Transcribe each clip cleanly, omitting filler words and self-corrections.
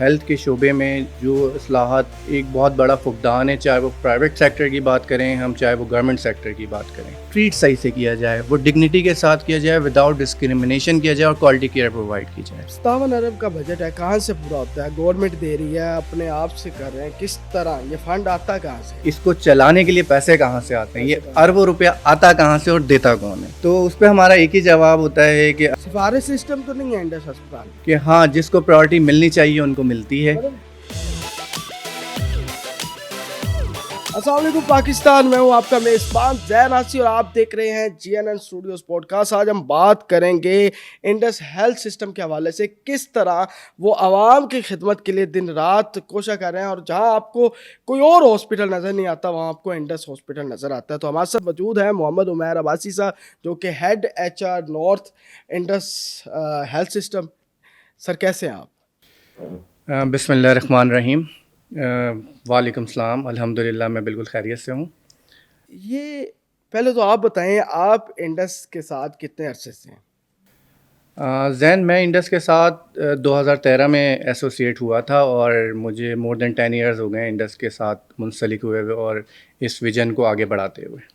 Health کے شعبے میں جو اصلاحات ایک بہت بڑا فقدان ہے، چاہے وہ پرائیویٹ سیکٹر کی بات کریں ہم، چاہے وہ گورنمنٹ سیکٹر کی بات کریں، ٹریٹ صحیح سے کیا جائے، وہ ڈگنیٹی کے ساتھ کیا جائے، وداؤٹ ڈسکریمنیشن کیا جائے اور کوالٹی کیئر پرووائڈ کی جائے۔ 57 ارب کا بجٹ ہے، کہاں سے پورا ہوتا ہے؟ گورنمنٹ دے رہی ہے، اپنے آپ سے کر رہے ہیں، کس طرح یہ فنڈ آتا کہاں سے؟ اس کو چلانے کے لیے پیسے کہاں سے آتے ہیں؟ یہ اربوں روپیہ آتا کہاں سے اور دیتا کون ہے؟ تو اس پہ ہمارا ایک ہی جواب ہوتا ہے کہ سفارش سسٹم تو نہیں ہے انڈس ہسپتال؟ کہ ہاں، جس کو پرائورٹی ملنی چاہیے ان کو ملتی ہے۔ السلام علیکم پاکستان، میں ہوں آپ کا میزبان زین آسی اور آپ دیکھ رہے ہیں G N N studios podcast. آج ہم بات کریں گے انڈس ہیلتھ سسٹم کے حوالے سے، کس طرح وہ عوام کی خدمت کے لیے دن رات کوشاں کر رہے ہیں، اور جہاں آپ کو کوئی اور ہاسپٹل نظر نہیں آتا وہاں آپ کو انڈس ہاسپٹل نظر آتا ہے۔ تو ہمارے ساتھ موجود ہیں محمد عمیر عباسی صاحب، جو کہ head H R north Indus health system. Sir کیسے ہیں آپ؟ بسم اللہ الرحمن الرحیم۔ وعلیکم السلام، الحمدللہ میں بالکل خیریت سے ہوں۔ یہ پہلے تو آپ بتائیں، آپ انڈس کے ساتھ کتنے عرصے سے ہیں؟ زین، میں انڈس کے ساتھ 2013 میں ایسوسیٹ ہوا تھا اور مجھے مور دین 10 ایئرز ہو گئے انڈس کے ساتھ منسلک ہوئے اور اس ویژن کو آگے بڑھاتے ہوئے۔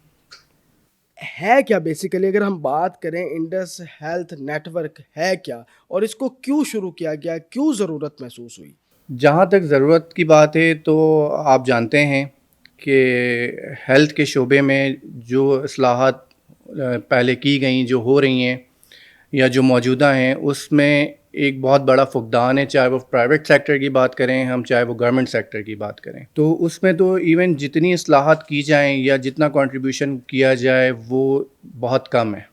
ہے کیا بیسیکلی، اگر ہم بات کریں انڈس ہیلتھ نیٹ ورک ہے کیا، اور اس کو کیوں شروع کیا گیا، کیوں ضرورت محسوس ہوئی؟ جہاں تک ضرورت کی بات ہے تو آپ جانتے ہیں کہ ہیلتھ کے شعبے میں جو اصلاحات پہلے کی گئیں، جو ہو رہی ہیں یا جو موجودہ ہیں، اس میں ایک بہت بڑا فقدان ہے، چاہے وہ پرائیویٹ سیکٹر کی بات کریں ہم، چاہے وہ گورنمنٹ سیکٹر کی بات کریں۔ تو اس میں تو ایون جتنی اصلاحات کی جائیں یا جتنا کنٹریبیوشن کیا جائے وہ بہت کم ہے۔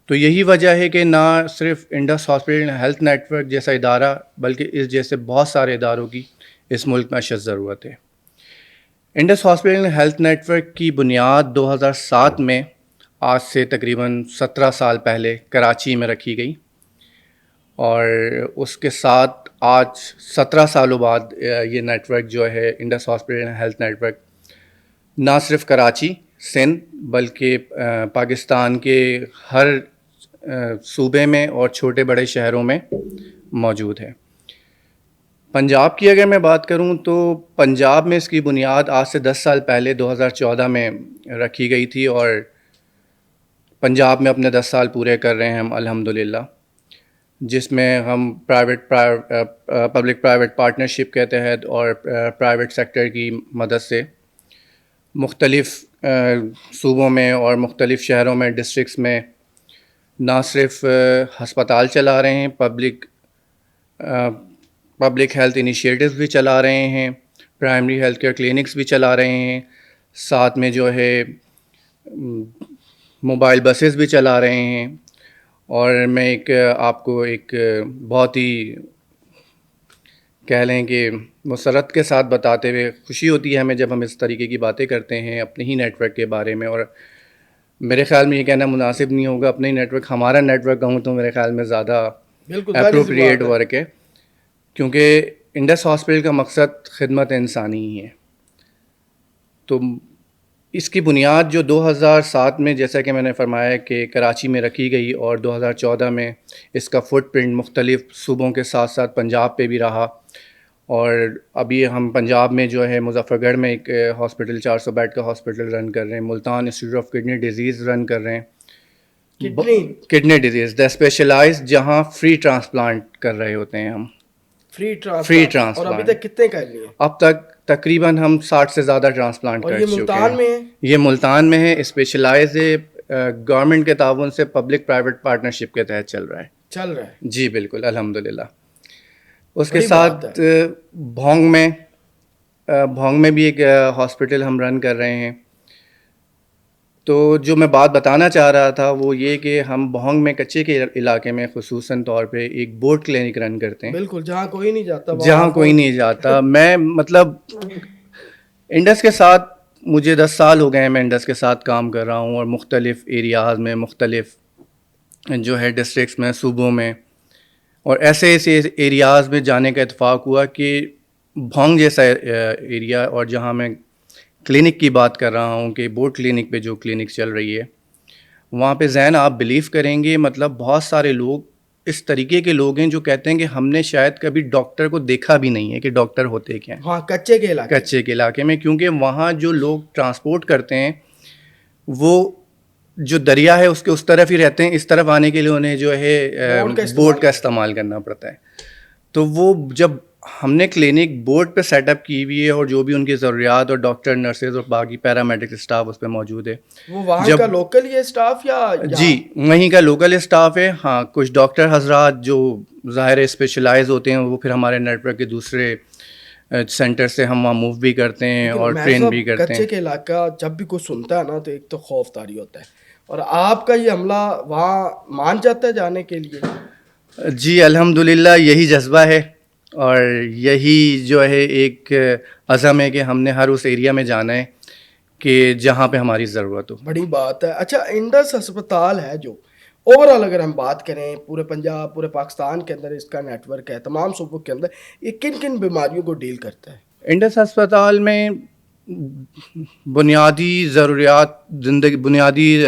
تو یہی وجہ ہے کہ نہ صرف Indus hospital health network جیسا ادارہ، بلکہ اس جیسے بہت سارے اداروں کی اس ملک میں اشد ضرورت ہے۔ Indus hospital health network کی بنیاد 2007 میں، آج سے تقریباً 17 سال پہلے، کراچی میں رکھی گئی، اور اس کے ساتھ آج 17 سالوں بعد یہ نیٹ ورک جو ہے Indus hospital health network, نہ صرف کراچی، سندھ، بلکہ پاکستان کے ہر صوبے میں اور چھوٹے بڑے شہروں میں موجود ہے۔ پنجاب کی اگر میں بات کروں تو پنجاب میں اس کی بنیاد آج سے 10 سال پہلے 2014 میں رکھی گئی تھی، اور پنجاب میں اپنے 10 سال پورے کر رہے ہیں ہم الحمدللہ، جس میں ہم پبلک پرائیویٹ پارٹنرشپ کے تحت اور پرائیویٹ سیکٹر کی مدد سے مختلف صوبوں میں اور مختلف شہروں میں، ڈسٹرکٹس میں نہ صرف ہسپتال چلا رہے ہیں، پبلک ہیلتھ انیشیٹوز بھی چلا رہے ہیں، پرائمری ہیلتھ کیئر کلینکس بھی چلا رہے ہیں، ساتھ میں جو ہے موبائل بسز بھی چلا رہے ہیں۔ اور میں آپ کو ایک بہت ہی کہہ لیں کہ مسرت کے ساتھ بتاتے ہوئے خوشی ہوتی ہے ہمیں جب ہم اس طریقے کی باتیں کرتے ہیں اپنے ہی نیٹ ورک کے بارے میں، اور میرے خیال میں یہ کہنا مناسب نہیں ہوگا اپنے ہی نیٹ ورک، ہمارا نیٹ ورک کہوں تو میرے خیال میں زیادہ اپروپریٹ ورک ہے، کیونکہ انڈس ہاسپٹل کا مقصد خدمت انسانی ہی ہے۔ تو اس کی بنیاد جو 2007 میں، جیسا کہ میں نے فرمایا کہ کراچی میں رکھی گئی، اور 2014 میں اس کا فٹ پرنٹ مختلف صوبوں کے ساتھ ساتھ پنجاب پہ بھی رہا، اور ابھی ہم پنجاب میں جو ہے مظفر گڑھ میں ایک ہاسپٹل 400 بیڈ کا ہاسپٹل رن کر رہے ہیں، Multan institute of kidney diseases run کر رہے ہیں، کڈنی ڈیزیز دا اسپیشلائز، جہاں فری ٹرانسپلانٹ کر رہے ہوتے ہیں ہم، فری ٹرانسپلانٹ۔ اور ابھی تک کتنے کر لیے؟ اب تک تقریباً ہم 60 سے زیادہ ٹرانسپلانٹ کر چکے ہیں۔ یہ ملتان میں ہے، اسپیشلائز گورنمنٹ کے تعاون سے پبلک پرائیویٹ پارٹنرشپ کے تحت چل رہا ہے۔ جی بالکل، الحمدللہ۔ اس کے ساتھ بھونگ میں بھی ایک ہاسپٹل ہم رن کر رہے ہیں۔ تو جو میں بات بتانا چاہ رہا تھا وہ یہ کہ ہم بھونگ میں، کچے کے علاقے میں خصوصاً طور پہ ایک بورڈ کلینک رن کرتے ہیں، بالکل جہاں کوئی نہیں جاتا۔ میں مطلب انڈس کے ساتھ مجھے 10 سال ہو گئے ہیں، میں انڈس کے ساتھ کام کر رہا ہوں، اور مختلف ایریاز میں، مختلف جو ہے ڈسٹرکٹس میں، صوبوں میں، اور ایسے ایریاز میں جانے کا اتفاق ہوا کہ بھونگ جیسا ایریا، اور جہاں میں کلینک کی بات کر رہا ہوں کہ بورڈ کلینک پہ جو کلینک چل رہی ہے، وہاں پہ زین آپ بلیو کریں گے، مطلب بہت سارے لوگ اس طریقے کے لوگ ہیں جو کہتے ہیں کہ ہم نے شاید کبھی ڈاکٹر کو دیکھا بھی نہیں ہے کہ ڈاکٹر ہوتے کیا ہیں. ہاں کچے کے علاقے میں، کیونکہ وہاں جو لوگ ٹرانسپورٹ کرتے ہیں وہ جو دریا ہے اس کے اس طرف ہی رہتے ہیں. اس طرف آنے کے لیے انہیں جو ہے بوٹ کا استعمال کرنا پڑتا ہے. تو وہ جب ہم نے کلینک بورڈ پہ سیٹ اپ کی ہوئی ہے اور جو بھی ان کی ضروریات اور ڈاکٹر نرسز اور باقی پیرامیڈک اسٹاف اس پہ موجود ہے. وہ وہاں کا لوکل یہ اسٹاف یا جی وہیں کا لوکل اسٹاف ہے. ہاں کچھ ڈاکٹر حضرات جو ظاہر اسپیشلائز ہوتے ہیں وہ پھر ہمارے نیٹ ورک کے دوسرے سینٹر سے ہم وہاں موو بھی کرتے ہیں اور ٹرین بھی کرتے ہیں. کچے کے علاقہ جب بھی کوئی سنتا ہے نا تو ایک تو خوف طاری ہوتا ہے, اور آپ کا یہ عملہ وہاں مان جاتا ہے جانے کے لیے؟ جی الحمدللہ یہی جذبہ ہے اور یہی جو ہے ایک عزم ہے کہ ہم نے ہر اس ایریا میں جانا ہے کہ جہاں پہ ہماری ضرورت ہو. بڑی بات ہے. اچھا انڈس ہسپتال ہے جو اوور آل اگر ہم بات کریں پورے پنجاب پورے پاکستان کے اندر اس کا نیٹ ورک ہے, تمام صوبوں کے اندر, یہ کن کن بیماریوں کو ڈیل کرتا ہے؟ انڈس ہسپتال میں بنیادی ضروریات بنیادی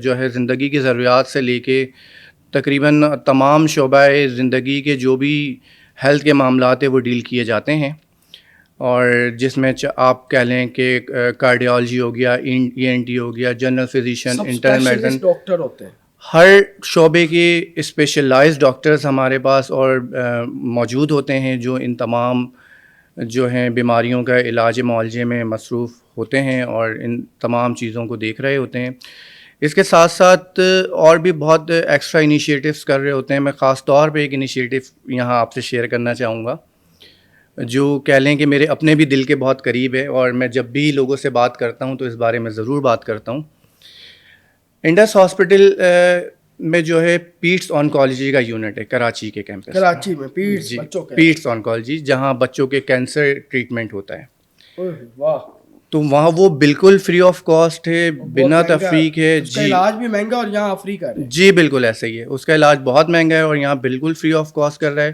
جو ہے زندگی کی ضروریات سے لے کے تقریباً تمام شعبہ زندگی کے جو بھی ہیلتھ کے معاملات ہیں وہ ڈیل کیے جاتے ہیں, اور جس میں آپ کہہ لیں کہ کارڈیالوجی ہو گیا, ENT ہو گیا, general physician, internal medicine, doctor ہوتے ہیں. ہر شعبے کے اسپیشلائزڈ ڈاکٹرز ہمارے پاس اور موجود ہوتے ہیں جو ان تمام جو ہیں بیماریوں کا علاج معالجے میں مصروف ہوتے ہیں اور ان تمام چیزوں کو دیکھ رہے ہوتے ہیں. اس کے ساتھ ساتھ اور بھی بہت ایکسٹرا انیشیٹوز کر رہے ہوتے ہیں. میں خاص طور پہ ایک انیشیٹو یہاں آپ سے شیئر کرنا چاہوں گا جو کہہ لیں کہ میرے اپنے بھی دل کے بہت قریب ہے, اور میں جب بھی لوگوں سے بات کرتا ہوں تو اس بارے میں ضرور بات کرتا ہوں. انڈس ہاسپٹل میں جو ہے پیٹس آنکالوجی کا یونٹ ہے کراچی کے کیمپس, کراچی میں پیٹس آنکالوجی, جہاں بچوں کے کینسر ٹریٹمنٹ ہوتا ہے. واہ. تو وہاں وہ بالکل فری آف کاسٹ ہے, بنا تفریق ہے. جی علاج بھی مہنگا اور یہاں فری کر رہے ہیں. جی بالکل ایسا ہی ہے, اس کا علاج بہت مہنگا ہے اور یہاں بالکل فری آف کاسٹ کر رہا ہے.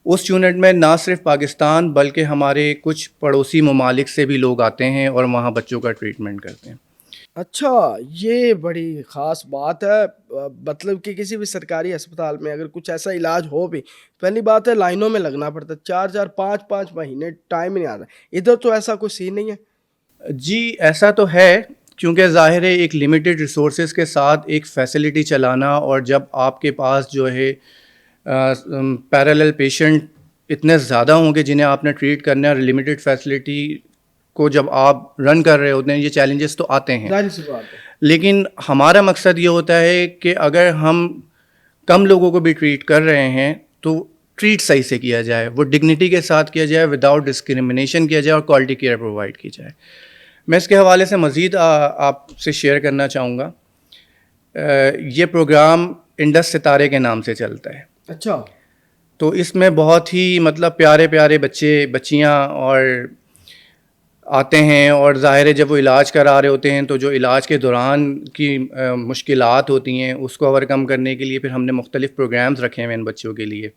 اس یونٹ میں نہ صرف پاکستان بلکہ ہمارے کچھ پڑوسی ممالک سے بھی لوگ آتے ہیں اور وہاں بچوں کا ٹریٹمنٹ کرتے ہیں. اچھا یہ بڑی خاص بات ہے. مطلب کہ کسی بھی سرکاری اسپتال میں اگر کچھ ایسا علاج ہو بھی, پہلی بات ہے لائنوں میں لگنا پڑتا ہے, 4 5 مہینے ٹائم ہی نہیں آتا. ادھر تو ایسا کوئی سین نہیں ہے. جی ایسا تو ہے, کیونکہ ظاہر ہے ایک لمیٹڈ ریسورسز کے ساتھ ایک فیسلٹی چلانا, اور جب آپ کے پاس جو ہے پیرالل پیشنٹ اتنے زیادہ ہوں گے جنہیں آپ نے ٹریٹ کرنا ہے, اور لمیٹڈ فیسلٹی کو جب آپ رن کر رہے ہوتے ہیں, یہ چیلنجز تو آتے ہیں. لیکن ہمارا مقصد یہ ہوتا ہے کہ اگر ہم کم لوگوں کو بھی ٹریٹ کر رہے ہیں تو ٹریٹ صحیح سے کیا جائے, وہ ڈگنیٹی کے ساتھ کیا جائے, وداؤٹ ڈسکریمنیشن کیا جائے, اور کوالٹی کیئر پرووائڈ کی جائے. میں اس کے حوالے سے مزید آپ سے شیئر کرنا چاہوں گا. یہ پروگرام انڈس ستارے کے نام سے چلتا ہے. اچھا. تو اس میں بہت ہی مطلب پیارے پیارے بچے بچیاں اور آتے ہیں, اور ظاہر ہے جب وہ علاج کرا رہے ہوتے ہیں تو جو علاج کے دوران کی مشکلات ہوتی ہیں اس کو اوور کم کرنے کے لیے پھر ہم نے مختلف پروگرامز رکھے ہیں ان بچوں کے لیے.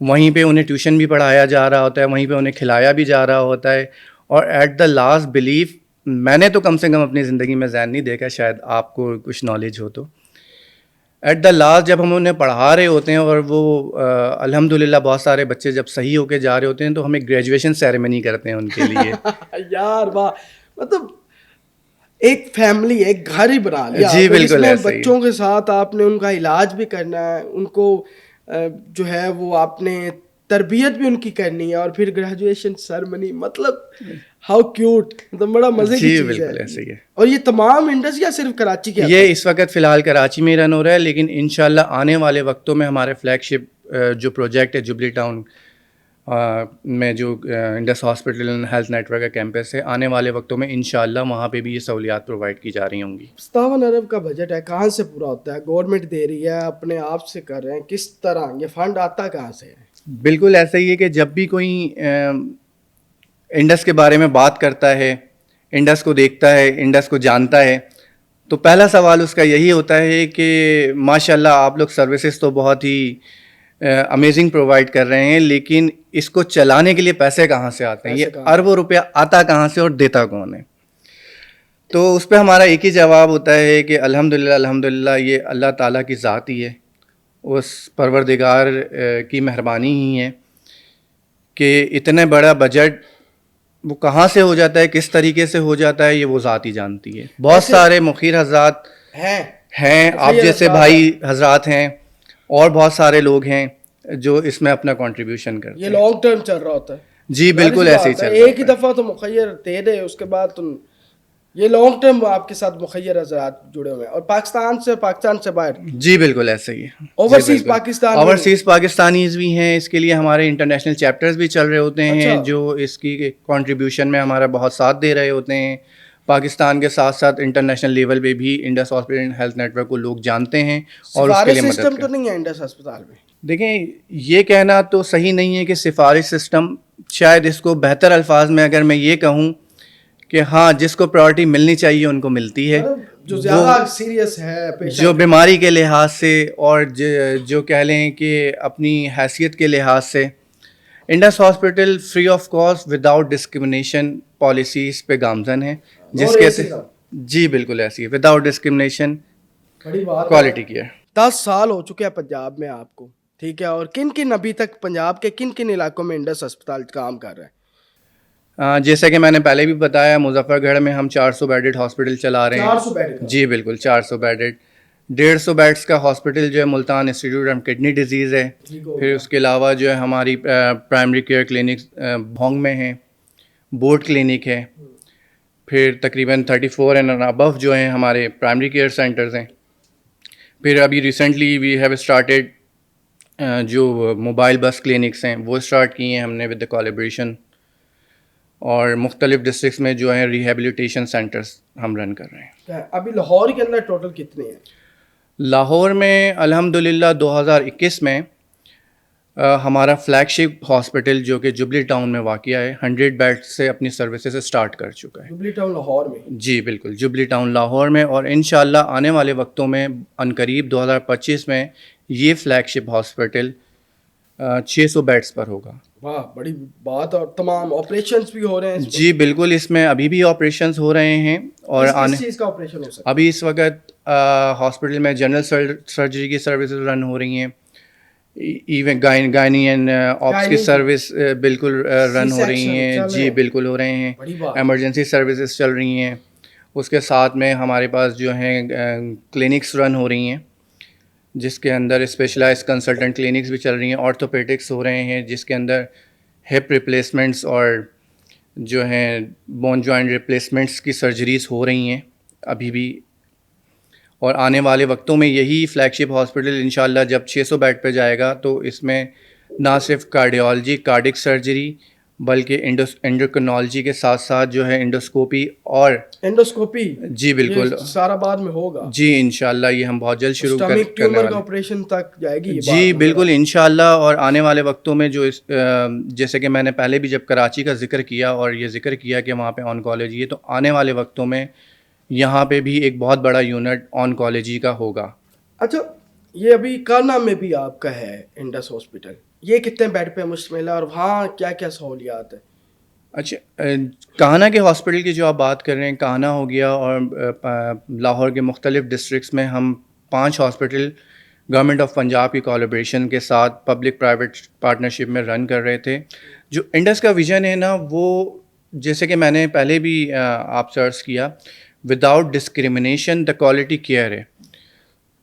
وہیں پہ انہیں ٹیوشن بھی پڑھایا جا رہا ہوتا ہے, وہیں پہ انہیں کھلایا بھی جا رہا ہوتا ہے, اور ایٹ دا لاسٹ بلیف, میں نے تو کم سے کم اپنی زندگی میں ذہن نہیں دیکھا, شاید آپ کو کچھ نالج ہو تو, ایٹ دا لاسٹ جب ہم انہیں پڑھا رہے ہوتے ہیں اور وہ الحمدللہ بہت سارے بچے جب صحیح ہو کے جا رہے ہوتے ہیں تو ہم ایک گریجویشن سیریمنی کرتے ہیں ان کے لیے. یار واہ, مطلب ایک فیملی ایک گھر ہی بنا لیا. جی بالکل ایسا ہی. بچوں کے ساتھ آپ نے ان کا علاج بھی کرنا ہے, ان کو جو ہے وہ آپ نے تربیت بھی ان کی کرنی ہے, اور پھر گریجویشن سیریمنی, مطلب ہاؤ کیوٹ, مطلب بڑا مزے کی چیز ہے. جی بالکل ایسا ہی ہے. اور یہ تمام انڈس یا صرف کراچی کے؟ یہ اس وقت فی الحال کراچی میں رن ہو رہا ہے, لیکن انشاءاللہ آنے والے وقتوں میں ہمارے فلیگ شپ جو پروجیکٹ ہے جوبلی ٹاؤن میں جو Indus hospital health network کا کیمپس ہے, آنے والے وقتوں میں انشاءاللہ وہاں پہ بھی یہ سہولیات پرووائڈ کی جا رہی ہوں گی. 57 ارب کا بجٹ ہے, کہاں سے پورا ہوتا ہے؟ گورنمنٹ دے رہی ہے, اپنے آپ سے کر رہے ہیں, کس طرح یہ فنڈ آتا کہاں سے ہے؟ بالکل ایسا ہی ہے کہ جب بھی کوئی انڈس کے بارے میں بات کرتا ہے, انڈس کو دیکھتا ہے, انڈس کو جانتا ہے, تو پہلا سوال اس کا یہی ہوتا ہے کہ ماشاءاللہ آپ لوگ سروسز تو بہت ہی امیزنگ پرووائڈ کر رہے ہیں, لیکن اس کو چلانے کے لیے پیسے کہاں سے آتے ہیں, یہ اربوں روپیہ آتا کہاں سے اور دیتا کون ہے؟ تو اس پہ ہمارا ایک ہی جواب ہوتا ہے کہ الحمدللہ یہ اللہ تعالیٰ کی ذات ہی ہے, اس پروردگار کی مہربانی ہی ہے کہ اتنا بڑا بجٹ وہ کہاں سے ہو جاتا ہے, کس طریقے سے ہو جاتا ہے, یہ وہ ذات ہی جانتی ہے. بہت سارے مخیر حضرات ہیں, آپ جیسے بھائی حضرات ہیں, اور بہت سارے لوگ ہیں جو اس میں اپنا کنٹریبیوشن کرتے ہیں. یہ لانگ ٹرم چل رہا ہوتا ہے. جی بالکل ایسے ہی چل رہا ہے. ایک ہی دفعہ تو مخیر دے دے, اس کے بعد تم یہ لانگ ٹرم آپ کے ساتھ مخیر حضرات جڑے ہوئے ہیں. اور پاکستان سے باہر جی بالکل ایسے ہی ہے. اوورسیز پاکستان, اوورسیز پاکستانیز بھی ہیں. اس کے لیے ہمارے انٹرنیشنل چیپٹرز بھی چل رہے ہوتے ہیں جو اس کی کنٹریبیوشن میں ہمارا بہت ساتھ دے رہے ہوتے ہیں. پاکستان کے ساتھ ساتھ انٹرنیشنل لیول پہ بھی Indus hospital health network کو لوگ جانتے ہیں اور اس کے لیے مدد سسٹم تو نہیں ہے انڈس ہسپتال میں. دیکھیں یہ کہنا تو صحیح نہیں ہے کہ سفارش سسٹم, شاید اس کو بہتر الفاظ میں اگر میں یہ کہوں کہ ہاں جس کو پرائرٹی ملنی چاہیے ان کو ملتی ہے, جو زیادہ سیریس ہے, جو بیماری کے لحاظ سے اور جو کہہ لیں کہ اپنی حیثیت کے لحاظ سے. Indus hospital free of cost without discrimination policies پہ گامزن ہے, جس کے جی بالکل ایسی ہے, وداؤٹ ڈسکرمنیشن کوالٹی کیئر. 10 سال ہو چکے ہیں پنجاب میں آپ کو, ٹھیک ہے, اور کن ابھی تک پنجاب کے کن علاقوں میں انڈس ہسپتال کام کر رہے ہیں؟ جیسا کہ میں نے پہلے بھی بتایا, مظفر گڑھ میں ہم 400 بیڈڈ ہاسپٹل چلا رہے ہیں. 400 بیڈ؟ جی بالکل 400 بیڈڈ. 150 بیڈس کا ہاسپٹل جو ہے Multan institute of kidney disease ہے. پھر اس کے علاوہ جو ہے ہماری پرائمری کیئر کلینک بھونگ میں ہے, بورڈ کلینک ہے. پھر تقریباً 34 اینڈ ابو جو ہیں ہمارے پرائمری کیئر سینٹرز ہیں. پھر ابھی ریسنٹلی وی ہیو اسٹارٹیڈ جو موبائل بس کلینکس ہیں وہ اسٹارٹ کی ہیں ہم نے ود دا کولیبریشن, اور مختلف ڈسٹرکٹس میں جو ہیں ریہیبلیٹیشن سینٹرز ہم رن کر رہے ہیں. ابھی لاہور کے اندر ٹوٹل کتنے ہیں؟ لاہور میں الحمدللہ 2021 میں ہمارا فلیگ شپ ہاسپٹل جو کہ جبلی ٹاؤن میں واقع ہے 100 بیڈ سے اپنی سروسز اسٹارٹ کر چکا ہے. جبلی ٹاؤن لاہور میں؟ جی بالکل جبلی ٹاؤن لاہور میں, اور انشاءاللہ آنے والے وقتوں میں عنقریب 2025 میں یہ فلیگ شپ ہاسپٹل 600 بیڈس پر ہوگا. واہ بڑی بات. اور تمام آپریشنز بھی ہو رہے ہیں؟ جی بالکل, اس میں ابھی بھی آپریشنز ہو رہے ہیں. اور کس چیز کا آپریشن ہو سکتا ہے؟ ابھی اس وقت ہاسپٹل میں جنرل سرجری کی سروسز رن ہو رہی ہیں, ایون گائنی اینڈ آپس کی سروس بالکل رن ہو رہی ہیں. جی بالکل ہو رہے ہیں. ایمرجنسی سروسز چل رہی ہیں. اس کے ساتھ میں ہمارے پاس جو ہیں کلینکس رن ہو رہی ہیں جس کے اندر اسپیشلائز کنسلٹنٹ کلینکس بھی چل رہی ہیں. آرتھوپیڈکس ہو رہے ہیں جس کے اندر ہپ ریپلیسمنٹس اور جو ہیں بون جوائنٹ ریپلیسمنٹس کی سرجریز ہو رہی ہیں ابھی بھی. اور آنے والے وقتوں میں یہی فلیگ شپ ہاسپٹل انشاءاللہ جب 600 بیڈ پہ جائے گا تو اس میں نہ صرف کارڈیالوجی کارڈک سرجری بلکہ انڈوکرینالوجی کے ساتھ ساتھ جو ہے انڈوسکوپی جی بالکل سارا بعد میں ہوگا. جی انشاءاللہ یہ ہم بہت جلد شروع کرنے والے ہیں. آپریشن تک جائے گی. جی بالکل انشاءاللہ. اور آنے والے وقتوں میں جو جیسے کہ میں نے پہلے بھی جب کراچی کا ذکر کیا اور یہ ذکر کیا کہ وہاں پہ آنکالوجی ہے, تو آنے والے وقتوں میں یہاں پہ بھی ایک بہت بڑا یونٹ آنکالوجی کا ہوگا. اچھا, یہ ابھی کانا میں بھی آپ کا ہے انڈس ہاسپٹل, یہ کتنے بیڈ پہ مشتمل ہے اور وہاں کیا کیا سہولیات ہیں؟ اچھا, کانا کے ہاسپٹل کی جو آپ بات کر رہے ہیں, کانا ہو گیا اور لاہور کے مختلف ڈسٹرکٹس میں ہم 5 ہاسپٹل گورنمنٹ آف پنجاب کی کولیبریشن کے ساتھ پبلک پرائیویٹ پارٹنرشپ میں رن کر رہے تھے. جو انڈس کا ویژن ہے نا, وہ جیسے کہ میں نے پہلے بھی آپ سے عرض کیا, without discrimination the quality care ہے.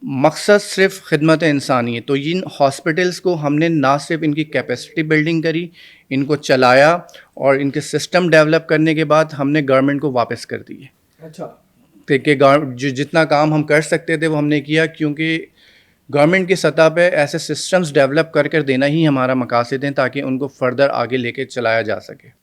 مقصد صرف خدمت انسانی ہے. تو ان ہاسپٹلس کو ہم نے نہ صرف ان کی کیپیسٹی بلڈنگ کری, ان کو چلایا اور ان کے سسٹم ڈیولپ کرنے کے بعد ہم نے گورنمنٹ کو واپس کر دیے. اچھا, کہ جو جتنا کام ہم کر سکتے تھے وہ ہم نے کیا, کیونکہ گورنمنٹ کی سطح پہ ایسے سسٹمز ڈیولپ کر دینا ہی ہمارا مقاصد ہیں تاکہ ان کو فردر آگے لے کے چلایا جا سکے.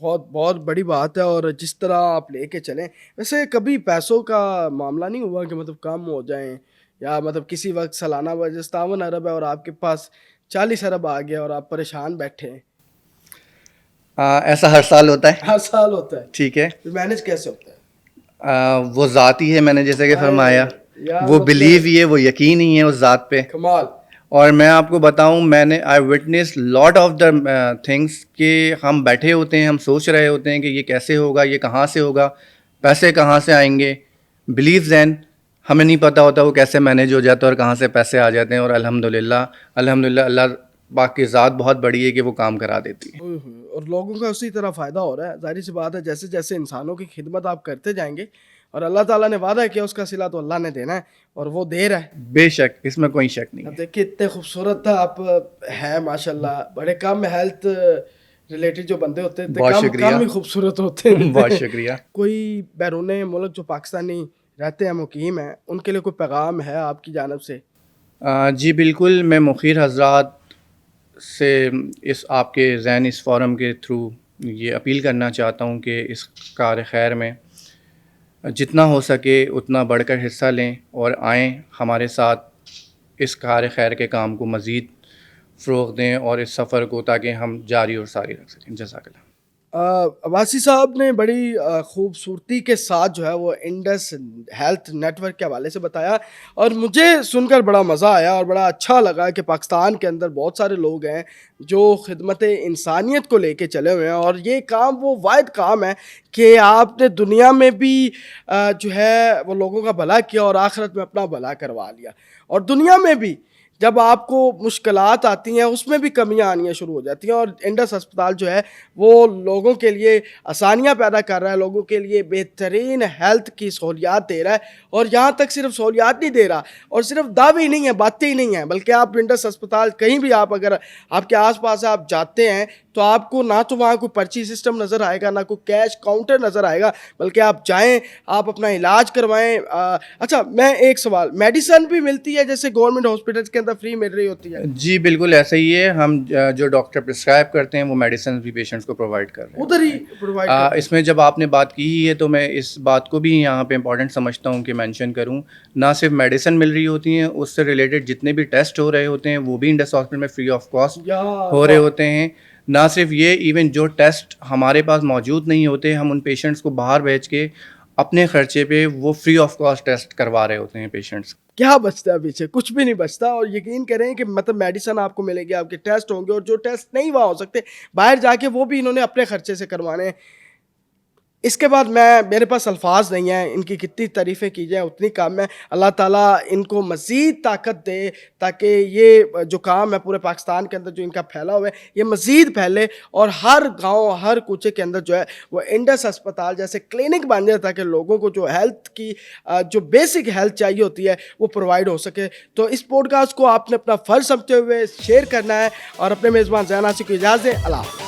بہت بڑی بات ہے. اور جس طرح آپ لے کے چلیں, ویسے کبھی پیسوں کا معاملہ نہیں ہوا کہ مطلب کم ہو جائیں, یا مطلب کسی وقت سالانہ بجٹ 57 ارب ہے اور آپ کے پاس 40 ارب آ گیا اور آپ پریشان بیٹھے ہیں؟ ایسا ہر سال ہوتا ہے. ہر سال ہوتا ہے. ٹھیک ہے, مینج کیسے ہوتا ہے؟ وہ ذاتی ہے, میں نے جیسے کہ فرمایا, وہ بلیو ہی ہے, وہ یقین ہی ہے اس ذات پہ. کمال. اور میں آپ کو بتاؤں, میں نے I witness lot of the things کہ ہم بیٹھے ہوتے ہیں, ہم سوچ رہے ہوتے ہیں کہ یہ کیسے ہوگا, یہ کہاں سے ہوگا, پیسے کہاں سے آئیں گے. بلیو دین ہمیں نہیں پتہ ہوتا وہ کیسے مینیج ہو جاتا ہے اور کہاں سے پیسے آ جاتے ہیں، اور الحمدللہ اللہ پاک کی ذات بہت بڑی ہے کہ وہ کام کرا دیتی ہے۔ اور لوگوں کا اسی طرح فائدہ ہو رہا ہے، ظاہر سی بات ہے، جیسے جیسے انسانوں کی خدمت آپ کرتے جائیں گے اور اللہ تعالیٰ نے وعدہ کیا اس کا صلہ تو اللہ نے دینا ہے اور وہ دے رہا ہے۔ بے شک، اس میں کوئی شک نہیں ہے۔ دیکھیے اتنے خوبصورت آپ ہیں ماشاءاللہ، بڑے کم ہیلتھ ریلیٹڈ جو بندے ہوتے ہیں کم ہی خوبصورت ہوتے ہیں۔ بہت شکریہ۔ کوئی بیرون ملک جو پاکستانی رہتے ہیں، مقیم ہیں، ان کے لیے کوئی پیغام ہے آپ کی جانب سے؟ جی بالکل، میں مخیر حضرات سے اس آپ کے ذہن اس فورم کے تھرو یہ اپیل کرنا چاہتا ہوں کہ اس کار خیر میں جتنا ہو سکے اتنا بڑھ کر حصہ لیں اور آئیں ہمارے ساتھ اس کار خیر کے کام کو مزید فروغ دیں اور اس سفر کو تاکہ ہم جاری اور ساری رکھ سکیں۔ جزاک اللہ۔ عباسی صاحب نے بڑی خوبصورتی کے ساتھ جو ہے وہ انڈس ہیلتھ نیٹ ورک کے حوالے سے بتایا اور مجھے سن کر بڑا مزہ آیا اور بڑا اچھا لگا کہ پاکستان کے اندر بہت سارے لوگ ہیں جو خدمت انسانیت کو لے کے چلے ہوئے ہیں، اور یہ کام وہ واحد کام ہے کہ آپ نے دنیا میں بھی جو ہے وہ لوگوں کا بھلا کیا اور آخرت میں اپنا بھلا کروا لیا، اور دنیا میں بھی جب آپ کو مشکلات آتی ہیں اس میں بھی کمیاں آنی شروع ہو جاتی ہیں، اور انڈس ہسپتال جو ہے وہ لوگوں کے لیے آسانیاں پیدا کر رہا ہے، لوگوں کے لیے بہترین ہیلتھ کی سہولیات دے رہا ہے، اور یہاں تک صرف سہولیات نہیں دے رہا اور صرف دعوے نہیں ہیں، باتیں ہی نہیں ہیں، بلکہ آپ انڈس ہسپتال کہیں بھی آپ اگر آپ کے آس پاس آپ جاتے ہیں تو آپ کو نہ تو وہاں کوئی پرچی سسٹم نظر آئے گا، نہ کوئی کیش کاؤنٹر نظر آئے گا، بلکہ آپ جائیں، آپ اپنا علاج کروائیں۔ اچھا، میں ایک سوال، میڈیسن بھی ملتی ہے جیسے گورنمنٹ ہاسپٹلس کے اندر فری مل رہی ہوتی ہے؟ جی بالکل ایسا ہی ہے، ہم جو ڈاکٹر پرسکرائب کرتے ہیں وہ میڈیسن بھی پیشنٹس کو پرووائڈ کر رہے ہیں، ادھر ہی پرووائڈ کرتے ہیں۔ اس میں جب آپ نے بات کی ہے تو میں اس بات کو بھی یہاں پہ امپورٹنٹ سمجھتا ہوں کہ مینشن کروں، نہ صرف میڈیسن مل رہی ہوتی ہیں، اس سے ریلیٹڈ جتنے بھی ٹیسٹ ہو رہے ہوتے ہیں وہ بھی انڈس ہاسپٹل میں فری آف کاسٹ ہو رہے ہوتے ہیں۔ نہ صرف یہ، ایون جو ٹیسٹ ہمارے پاس موجود نہیں ہوتے ہم ان پیشنٹس کو باہر بھیج کے اپنے خرچے پہ وہ فری آف کاسٹ ٹیسٹ کروا رہے ہوتے ہیں پیشنٹس۔ کیا بچتا ہے پیچھے؟ کچھ بھی نہیں بچتا، اور یقین کریں کہ مطلب میڈیسن آپ کو ملے گی، آپ کے ٹیسٹ ہوں گے، اور جو ٹیسٹ نہیں وہاں ہو سکتے باہر جا کے وہ بھی انہوں نے اپنے خرچے سے کروانے ہیں۔ اس کے بعد میرے پاس الفاظ نہیں ہیں، ان کی کتنی تعریفیں کی جائیں اتنی کم ہے۔ اللہ تعالیٰ ان کو مزید طاقت دے تاکہ یہ جو کام ہے پورے پاکستان کے اندر جو ان کا پھیلا ہوا ہے یہ مزید پھیلے، اور ہر گاؤں ہر کوچے کے اندر جو ہے وہ انڈس ہسپتال جیسے کلینک بن جائے تاکہ لوگوں کو جو ہیلتھ کی جو بیسک ہیلتھ چاہیے ہوتی ہے وہ پرووائڈ ہو سکے۔ تو اس پوڈ کاسٹ کو آپ نے اپنا فرض سمجھتے ہوئے شیئر کرنا ہے، اور اپنے میزبان ذہن آصف کو اجازت دیں۔ اللہ حافظ۔